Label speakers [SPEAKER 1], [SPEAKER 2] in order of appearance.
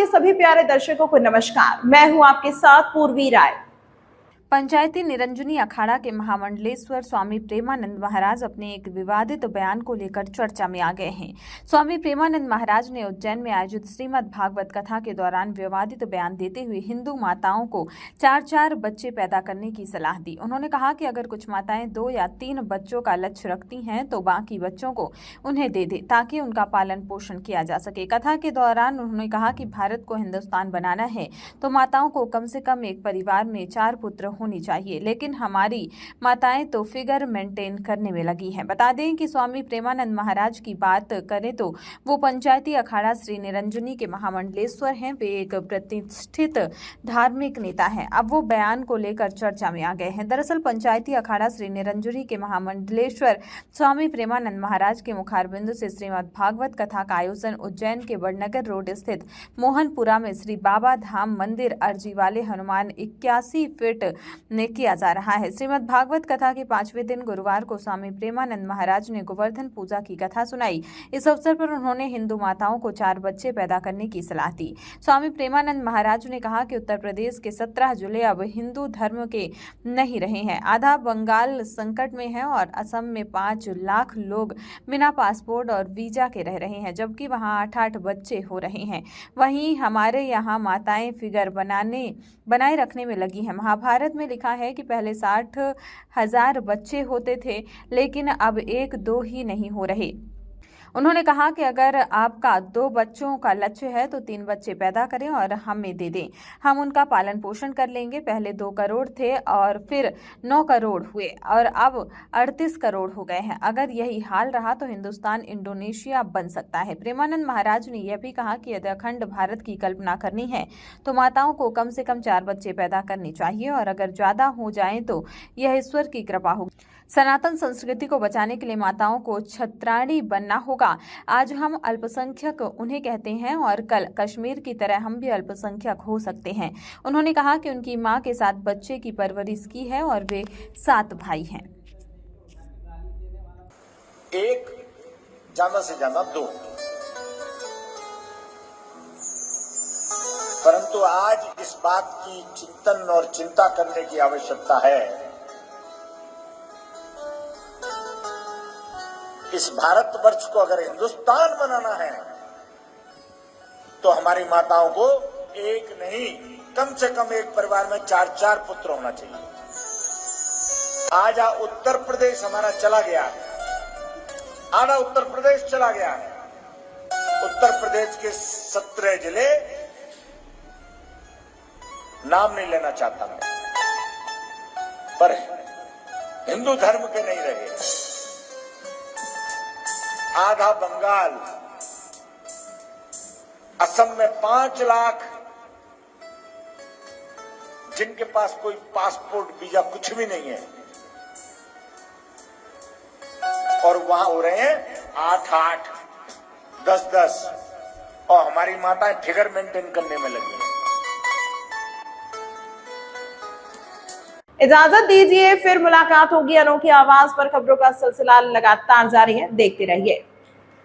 [SPEAKER 1] सभी प्यारे दर्शकों को नमस्कार। मैं हूं आपके साथ पूर्वी राय।
[SPEAKER 2] पंचायती निरंजनी अखाड़ा के महामंडलेश्वर स्वामी प्रेमानंद महाराज अपने एक विवादित बयान को लेकर चर्चा में आ गए हैं। स्वामी प्रेमानंद महाराज ने उज्जैन में आयोजित श्रीमद् भागवत कथा के दौरान विवादित बयान देते हुए हिंदू माताओं को 4-4 बच्चे पैदा करने की सलाह दी। उन्होंने कहा कि अगर कुछ माताएं 2 या 3 बच्चों का लक्ष्य रखती हैं तो बाकी बच्चों को उन्हें दे दे ताकि उनका पालन पोषण किया जा सके। कथा के दौरान उन्होंने कहा कि भारत को हिंदुस्तान बनाना है तो माताओं को कम से कम एक परिवार में 4 पुत्र होनी चाहिए, लेकिन हमारी माताएं तो फिगर मेंटेन करने में लगी हैं। बता दें कि स्वामी प्रेमानंद महाराज की बात करें तो वो पंचायती अखाड़ा श्री निरंजनी के महामंडलेश्वर हैं। वे एक प्रतिष्ठित धार्मिक नेता हैं। अब वो बयान को लेकर चर्चा में आ गए हैं। दरअसल पंचायती अखाड़ा श्री निरंजनी के महामंडलेश्वर स्वामी प्रेमानंद महाराज के मुखारबिंद से श्रीमद् भागवत कथा का आयोजन उज्जैन के बड़नगर रोड स्थित मोहनपुरा में श्री बाबा धाम मंदिर अर्जी वाले हनुमान 81 फीट ने किया जा रहा है। श्रीमद् भागवत कथा के 5वें दिन गुरुवार को स्वामी प्रेमानंद महाराज ने गोवर्धन पूजा की कथा सुनाई। इस अवसर पर उन्होंने हिंदू माताओं को 4 बच्चे पैदा करने की सलाह दी। स्वामी प्रेमानंद महाराज ने कहा कि उत्तर प्रदेश के 17 जिले अब हिंदू धर्म के नहीं रहे हैं। आधा बंगाल संकट में है और असम में 5 लाख लोग बिना पासपोर्ट और वीजा के रह रहे हैं, जबकि वहां 8-8 बच्चे हो रहे हैं। वहीं हमारे यहाँ माताएं फिगर बनाए रखने में लगी हैं। महाभारत में लिखा है कि पहले 60,000 बच्चे होते थे, लेकिन अब 1-2 ही नहीं हो रहे। उन्होंने कहा कि अगर आपका 2 बच्चों का लक्ष्य है तो 3 बच्चे पैदा करें और हमें दे दें, हम उनका पालन पोषण कर लेंगे। पहले 2 करोड़ थे और फिर 9 करोड़ हुए और अब 38 करोड़ हो गए हैं। अगर यही हाल रहा तो हिंदुस्तान इंडोनेशिया बन सकता है। प्रेमानंद महाराज ने यह भी कहा कि यदि अखंड भारत की कल्पना करनी है तो माताओं को कम से कम 4 बच्चे पैदा करने चाहिए और अगर ज्यादा हो जाए तो यह ईश्वर की कृपा होगी। सनातन संस्कृति को बचाने के लिए माताओं को छत्राणी बनना होगा। आज हम अल्पसंख्यक उन्हें कहते हैं और कल कश्मीर की तरह हम भी अल्पसंख्यक हो सकते हैं। उन्होंने कहा कि उनकी मां के साथ बच्चे की परवरिश की है और वे 7 भाई हैं।
[SPEAKER 3] एक ज्यादा से ज्यादा 2, परंतु आज इस बात की चिंतन और चिंता करने की आवश्यकता है। इस भारतवर्ष को अगर हिंदुस्तान बनाना है तो हमारी माताओं को एक नहीं कम से कम एक परिवार में 4-4 पुत्र होना चाहिए। आज उत्तर प्रदेश हमारा चला गया है, आधा उत्तर प्रदेश चला गया है। उत्तर प्रदेश के 17 जिले नाम नहीं लेना चाहता मैं, पर हिंदू धर्म के नहीं रहे। आधा बंगाल, असम में 5 लाख जिनके पास कोई पासपोर्ट वीजा कुछ भी नहीं है, और वहां हो रहे हैं 8-8, 10-10, और हमारी माताएं फिगर मेंटेन करने में लगी हैं।
[SPEAKER 1] इजाजत दीजिए, फिर मुलाकात होगी अनोखी आवाज पर। खबरों का सिलसिला लगातार जारी है, देखते रहिए।